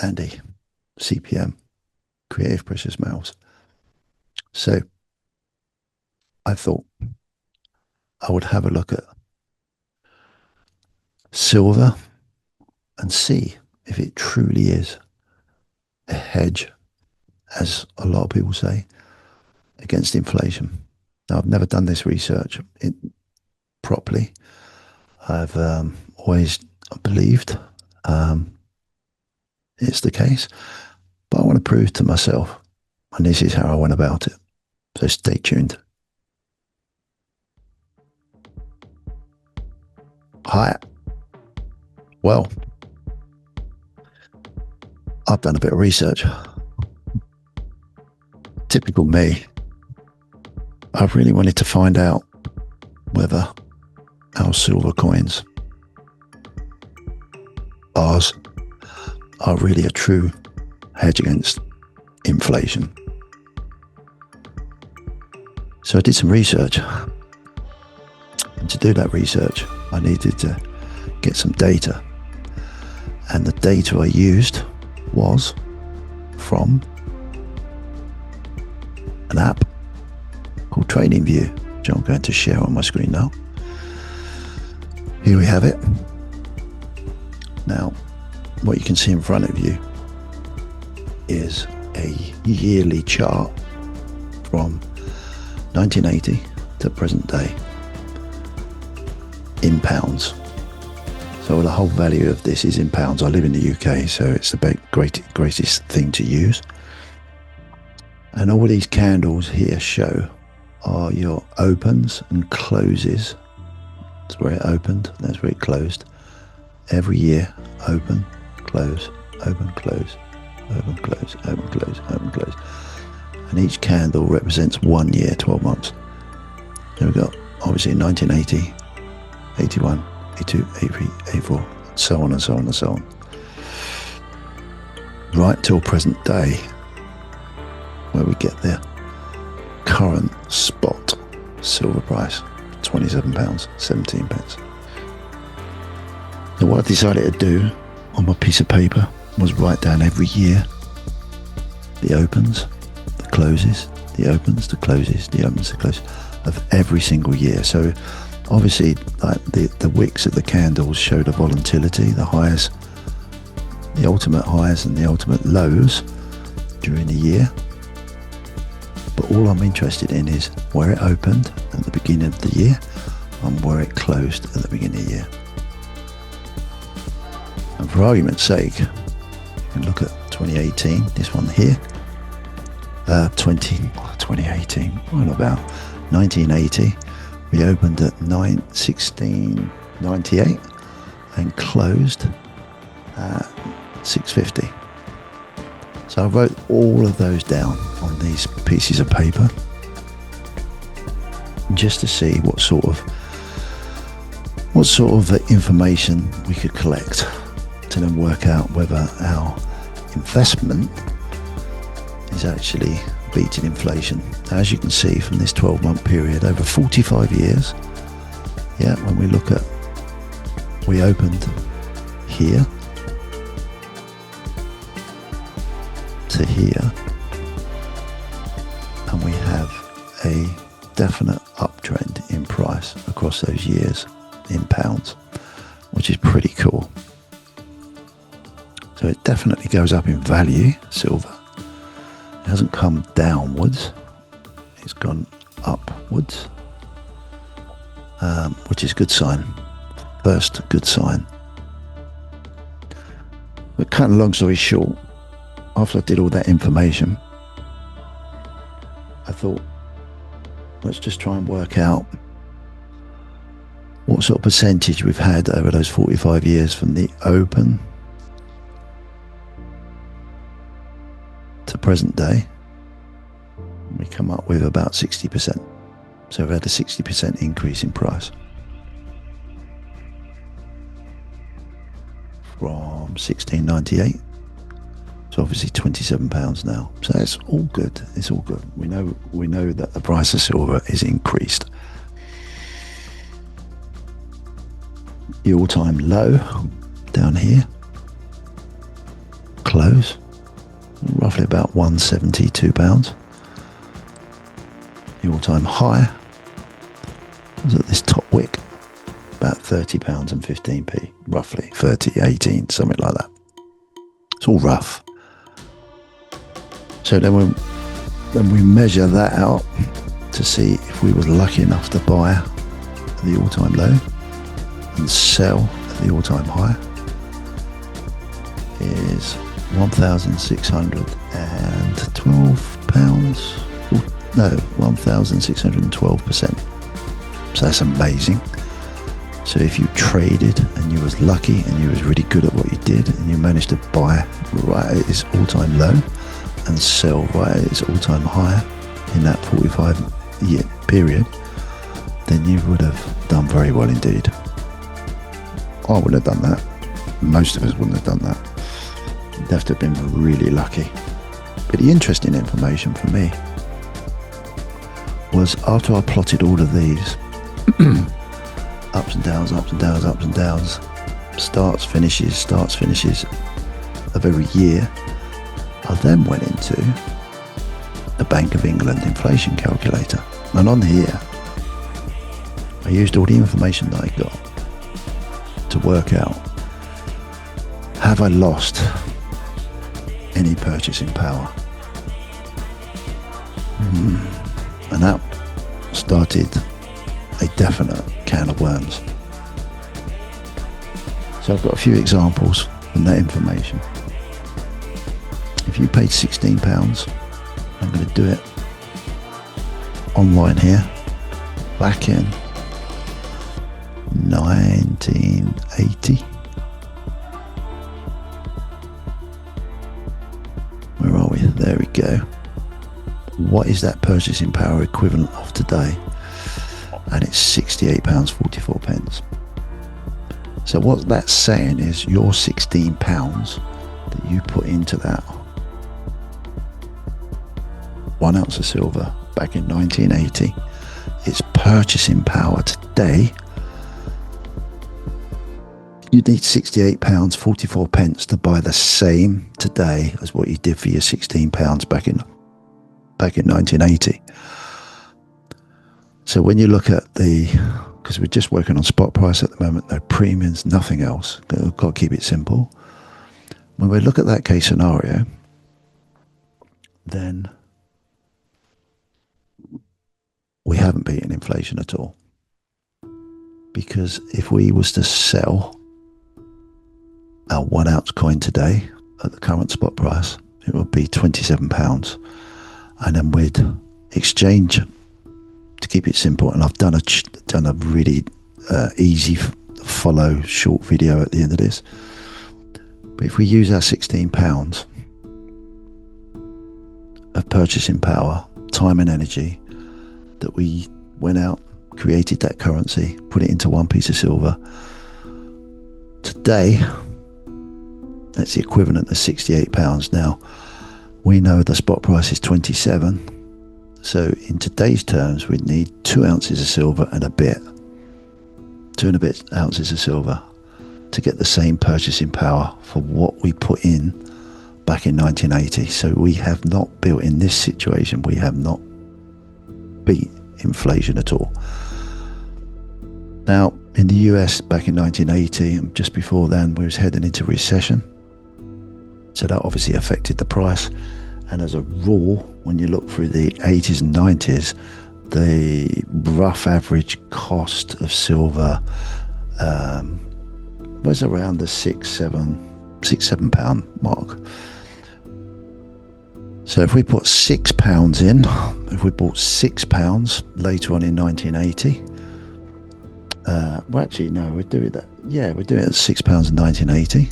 Andy, CPM, Creative Precious Metals. So I thought I would have a look at silver and see if it truly is a hedge, as a lot of people say, against inflation. Now, I've never done this research properly. I've always believed it's the case, but I want to prove to myself, and this is how I went about it. So stay tuned. Hi. Well, I've done a bit of research. Typical me. I really wanted to find out whether our silver coins, ours, are really a true hedge against inflation. So I did some research. And to do that research, I needed to get some data. And the data I used was from an app called TradingView, which I'm going to share on my screen now. Here we have it. Now, what you can see in front of you is a yearly chart from 1980 to present day in pounds. So the whole value of this is in pounds. I live in the UK, so it's the greatest thing to use. And all these candles here show are your opens and closes. That's where it opened, that's where it closed. Every year, open, close, open, close, open, close, open, close, open, close. And each candle represents 1 year, 12 months. So we've got obviously 1980, 81, 82, 83, 84, so on and so on and so on. Right till present day, where we get the current spot silver price, £27.17. So what I decided to do on my piece of paper was write down every year the opens, the closes, the opens, the closes, the opens, the closes of every single year. So obviously, like the wicks of the candles show the volatility, the highs, the ultimate highs and the ultimate lows during the year. But all I'm interested in is where it opened at the beginning of the year and where it closed at the beginning of the year. And for argument's sake, you can look at 2018, this one here, 2018, what about 1980? We opened at 1698 and closed at 650. So I wrote all of those down on these pieces of paper just to see what sort of information we could collect to then work out whether our investment is actually beating inflation. As you can see from this 12-month period, over 45 years, when we look at, we opened here to here, and we have a definite uptrend in price across those years in pounds, which is pretty cool. So it definitely goes up in value, silver. It hasn't come downwards, it's gone upwards, which is a good sign. First good sign. But cutting a long story short, after I did all that information, I thought, let's just try and work out what sort of percentage we've had over those 45 years from the open to present day. We come up with about 60%. So we've had a 60% increase in price from 1698 to obviously £27 now. So it's all good. It's all good. We know that the price of silver is increased. The all-time low down here close, roughly about £172. The all-time high was at this top wick, about £30 and 15p, roughly 30, 18, something like that. It's all rough. So then when we measure that out to see if we were lucky enough to buy at the all-time low and sell at the all-time high, is £1,612. No, 1,612%. So that's amazing. So if you traded and you was lucky and you was really good at what you did and you managed to buy right at its all-time low and sell right at its all-time high in that 45-year period, then you would have done very well indeed. I wouldn't have done that. Most of us wouldn't have done that. You'd have to have been really lucky. But the interesting information for me was after I plotted all of these ups and downs, ups and downs, ups and downs, starts, finishes of every year, I then went into the Bank of England inflation calculator. And on here, I used all the information that I got to work out, have I lost any purchasing power? And that started a definite can of worms. So I've got a few examples from that information. If you paid £16, I'm going to do it online here, back in 1980. Where are we? There we go. What is that purchasing power equivalent of today? And it's £68.44. So what that's saying is your £16 that you put into that 1 ounce of silver back in 1980, its purchasing power today, you need £68.44 to buy the same today as what you did for your £16 back in 1980. So when you look at because we're just working on spot price at the moment, no premiums, nothing else. We've got to keep it simple. When we look at that case scenario, then we haven't beaten inflation at all. Because if we was to sell our 1 ounce coin today at the current spot price, it would be £27. And then we'd exchange, to keep it simple, and I've done a really easy follow short video at the end of this. But if we use our £16 of purchasing power, time and energy, that we went out, created that currency, put it into one piece of silver, today, that's the equivalent of £68. Now, we know the spot price is 27. So in today's terms, we'd need 2 ounces of silver and a bit, 2 and a bit ounces of silver to get the same purchasing power for what we put in back in 1980. So we have not built, in this situation, we have not beat inflation at all. Now, in the US back in 1980, and just before then, we was heading into recession. So that obviously affected the price. And as a rule, when you look through the 80s and 90s, the rough average cost of silver was around the £6-7 mark. So if we put £6 in, if we bought £6 later on in 1980, well, actually, no, we're doing that. Yeah, we're doing it at £6 in 1980.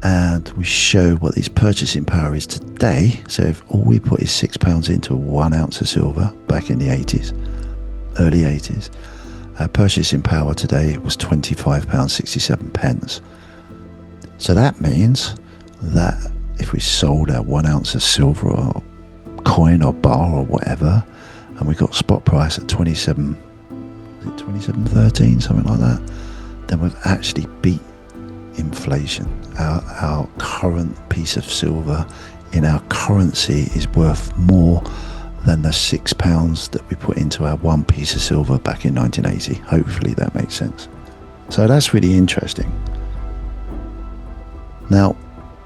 And we show what its purchasing power is today. So if all we put is £6 into 1 ounce of silver back in the 80s, early 80s, our purchasing power today was £25.67. So that means that if we sold our 1 ounce of silver or coin or bar or whatever, and we got spot price at 27.13, something like that, then we've actually beat inflation. Our current piece of silver in our currency is worth more than the £6 that we put into our one piece of silver back in 1980. Hopefully that makes sense. So that's really interesting. Now,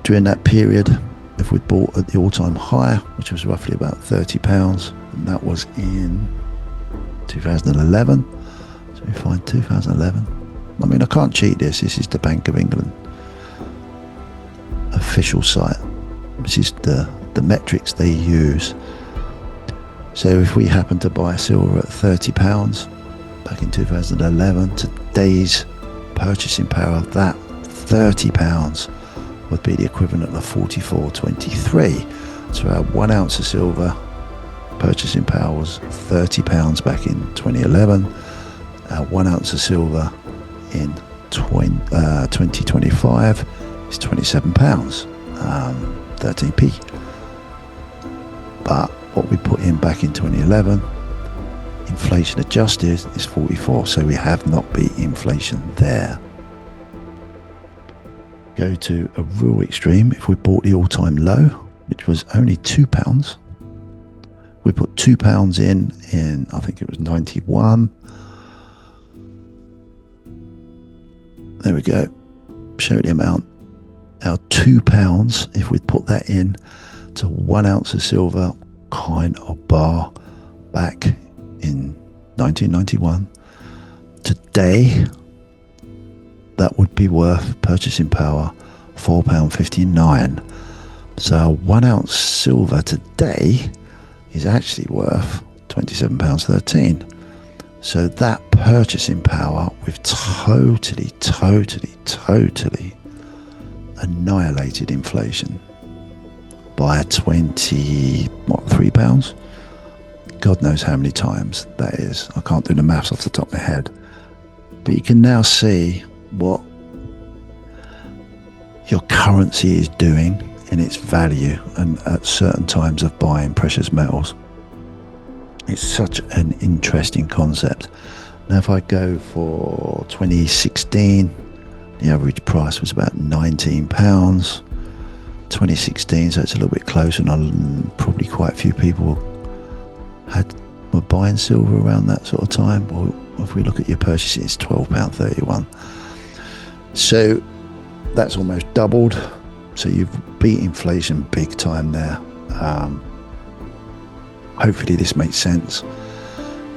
during that period, if we bought at the all-time high, which was roughly about £30, and that was in 2011. So we find 2011. I mean, I can't cheat this. This is the Bank of England official site. This is the metrics they use. So if we happen to buy silver at £30 back in 2011, today's purchasing power of that £30 would be the equivalent of 44.23. So our 1 ounce of silver purchasing power was £30 back in 2011. Our 1 ounce of silver in 2025 is £27, 13p. But what we put in back in 2011, inflation adjusted, is 44. So we have not beat inflation there. Go to a real extreme. If we bought the all-time low, which was only £2, we put £2 in I think it was 91. There we go. Show the amount. Our £2, if we put that in to 1 ounce of silver, coin or bar, back in 1991, today that would be worth purchasing power £4.59. So 1 ounce silver today is actually worth £27.13. So that purchasing power, we've totally annihilated inflation by £3. God knows how many times that is. I can't do the maths off the top of my head. But you can now see what your currency is doing in its value and at certain times of buying precious metals. It's such an interesting concept. Now if I go for 2016, the average price was about £19. 2016, so it's a little bit closer, and probably quite a few people were buying silver around that sort of time. Or if we look at your purchases, it's £12.31. So that's almost doubled. So you've beat inflation big time there. Hopefully this makes sense.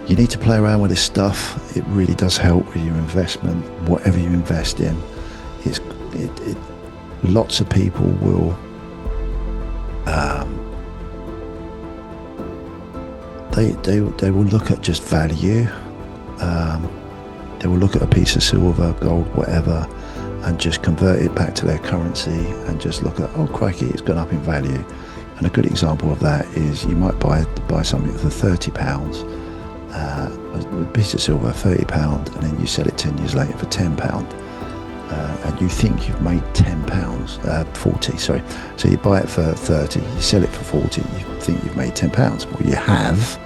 You need to play around with this stuff. It really does help with your investment, whatever you invest in. Lots of people will they will look at just value. They will look at a piece of silver, gold, whatever, and just convert it back to their currency and just look at, oh crikey, it's gone up in value. And a good example of that is you might buy something for £30, a piece of silver, £30, and then you sell it 10 years later for £10. And you think you've made £10, 40, sorry. So you buy it for 30, you sell it for 40, you think you've made £10. Well, you have,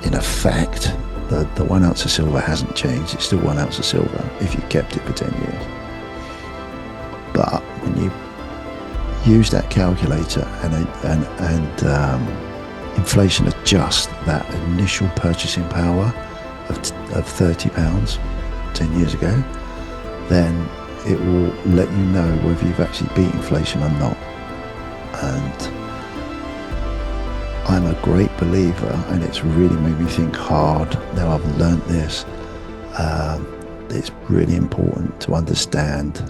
in effect. The 1 ounce of silver hasn't changed. It's still 1 ounce of silver if you kept it for 10 years. But when you use that calculator and inflation adjust that initial purchasing power of £30 10 years ago, then it will let you know whether you've actually beat inflation or not. And I'm a great believer, and it's really made me think hard now I've learnt this. It's really important to understand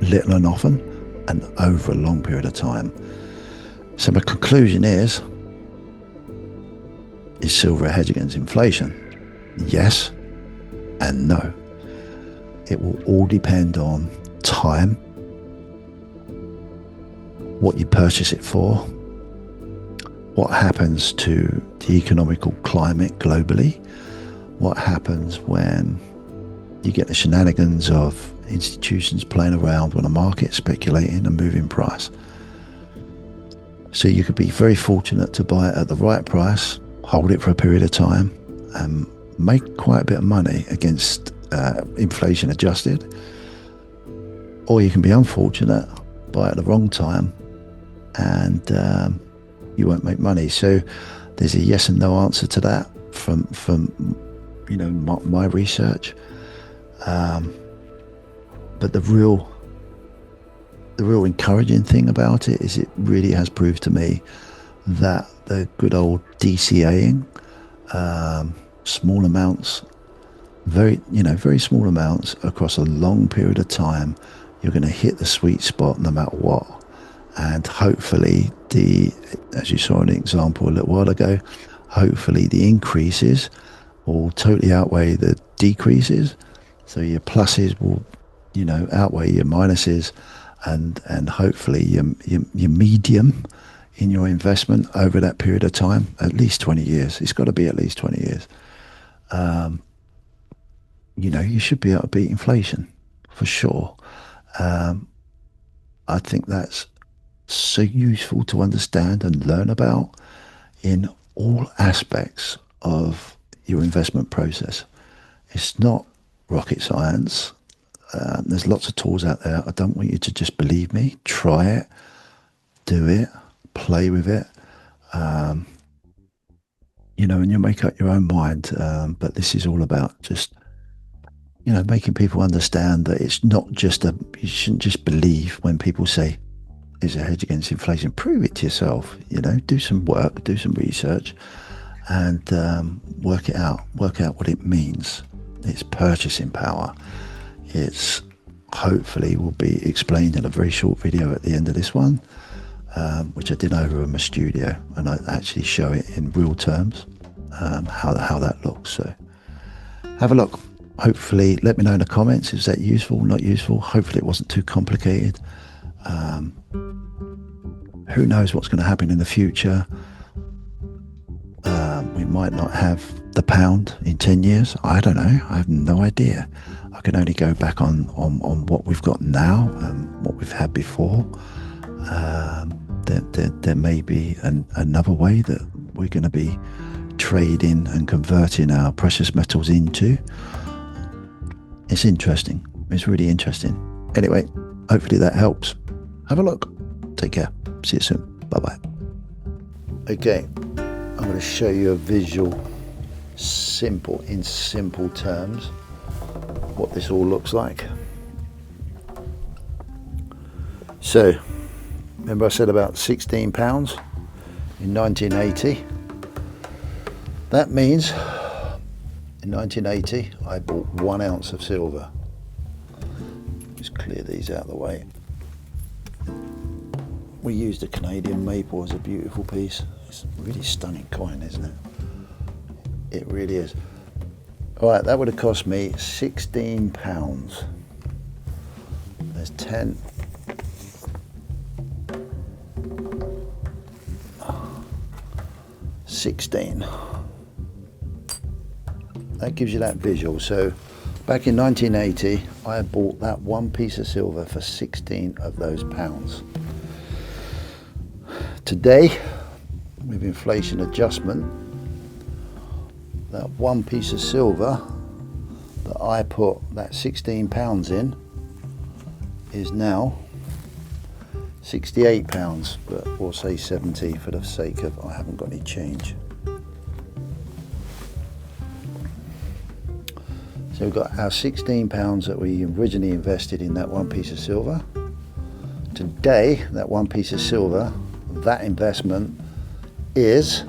little and often and over a long period of time. So my conclusion is silver a hedge against inflation? Yes and no. It will all depend on time, what you purchase it for, what happens to the economical climate globally, what happens when you get the shenanigans of institutions playing around with the market, speculating and moving price. So you could be very fortunate to buy it at the right price, hold it for a period of time, and make quite a bit of money against inflation adjusted, or you can be unfortunate, buy at the wrong time, and you won't make money. So there's a yes and no answer to that from my research. But the real encouraging thing about it is it really has proved to me that the good old DCAing, small amounts, very small amounts across a long period of time, you're going to hit the sweet spot no matter what. And hopefully, as you saw an example a little while ago, hopefully the increases will totally outweigh the decreases. So your pluses will, outweigh your minuses, and hopefully your medium in your investment over that period of time, at least 20 years. It's got to be at least 20 years. You should be able to beat inflation for sure. I think that's so useful to understand and learn about in all aspects of your investment process. It's not rocket science. There's lots of tools out there. I don't want you to just believe me. Try it, do it, play with it, and you'll make up your own mind. But this is all about just, making people understand that it's not just you shouldn't just believe when people say, is a hedge against inflation. Prove it to yourself, do some work, do some research, and work out what it means. It's purchasing power. It's hopefully will be explained in a very short video at the end of this one, which I did over in my studio, and I actually show it in real terms, how that looks. So have a look. Hopefully let me know in the comments, is that useful, not useful? Hopefully it wasn't too complicated. Who knows what's going to happen in the future? We might not have the pound in 10 years. I don't know. I have no idea. I can only go back on what we've got now and what we've had before. There may be another way that we're going to be trading and converting our precious metals into. It's interesting. It's really interesting. Anyway, hopefully that helps. Have a look. Take care. See you soon. Bye-bye. Okay, I'm going to show you a visual, in simple terms, what this all looks like. So, remember I said about £16 in 1980? That means in 1980 I bought 1 ounce of silver. Just clear these out of the way. We used a Canadian maple as a beautiful piece. It's a really stunning coin, isn't it? It really is. All right, that would have cost me £16. There's 10. $16. That gives you that visual. So back in 1980, I bought that one piece of silver for 16 of those pounds. Today, with inflation adjustment, that one piece of silver that I put that £16 in is now £68, but we'll say 70 for the sake of I haven't got any change. So we've got our £16 that we originally invested in that one piece of silver. Today, that one piece of silver, that investment is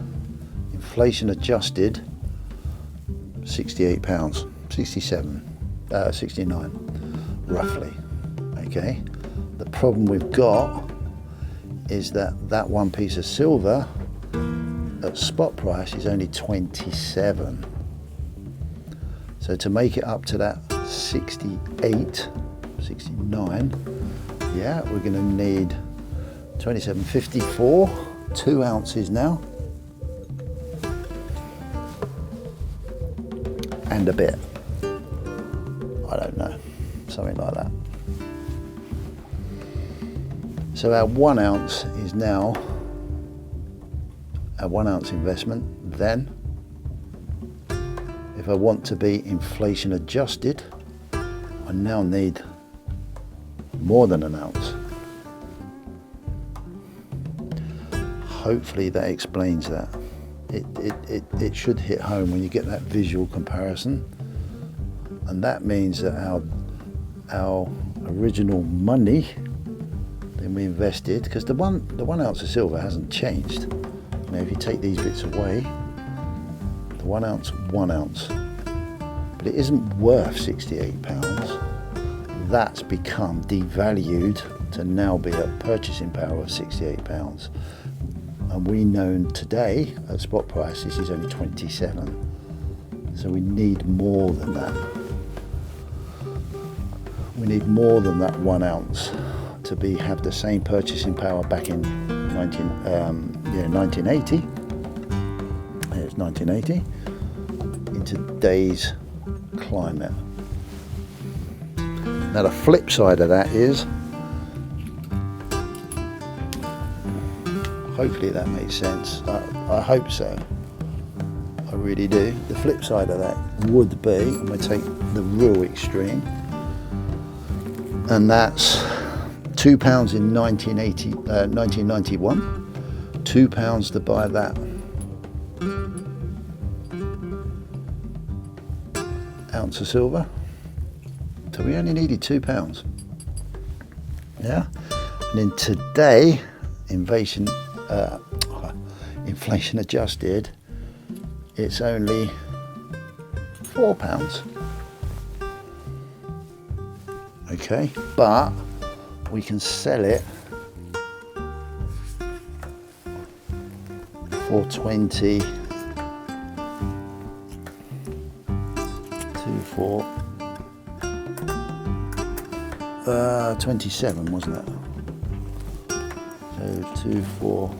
inflation adjusted £68, 69 roughly. Okay, the problem we've got is that one piece of silver at spot price is only 27. So to make it up to that 68, 69, yeah, we're going to need 27.54, 2 ounces now, and a bit. I don't know, something like that. So our 1 ounce is now a 1 ounce investment. Then, if I want to be inflation adjusted, I now need more than an ounce. Hopefully that explains that. It should hit home when you get that visual comparison, and that means that our original money that we invested, because the one ounce of silver hasn't changed. Now if you take these bits away, the 1 ounce, but it isn't worth £68. That's become devalued to now be a purchasing power of £68. And we know today at spot price this is only 27. So we need more than that. We need more than that 1 ounce to have the same purchasing power back in 1980. It's 1980 in today's climate. Now the flip side of that is, hopefully that makes sense. I hope so. I really do. The flip side of that would be, I'm going to take the real extreme, and that's £2 in 1991, £2 to buy that ounce of silver. So we only needed £2. Yeah, and in today, inflation adjusted, it's only £4. Okay, but we can sell it for 27, wasn't it? So 2, 4,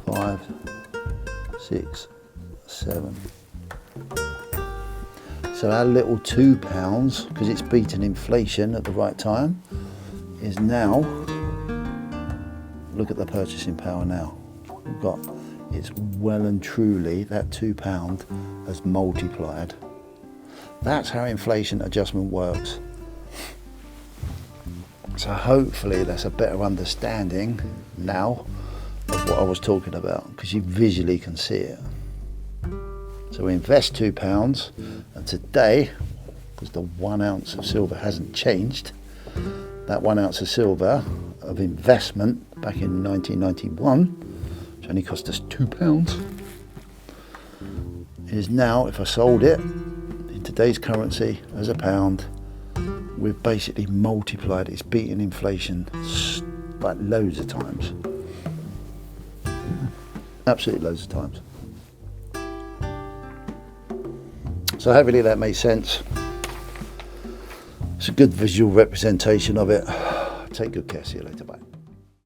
5, 6, 7. So our little £2, because it's beaten inflation at the right time, is now, look at the purchasing power now. We've got, it's well and truly, that £2 has multiplied. That's how inflation adjustment works. So hopefully that's a better understanding now of what I was talking about, because you visually can see it. So we invest £2, and today, because the 1 ounce of silver hasn't changed, that 1 ounce of silver of investment back in 1991, which only cost us £2, is now, if I sold it in today's currency as a pound, we've basically multiplied it. It's beaten inflation like loads of times. Absolutely loads of times. So hopefully that makes sense. It's a good visual representation of it. Take good care. See you later. Bye.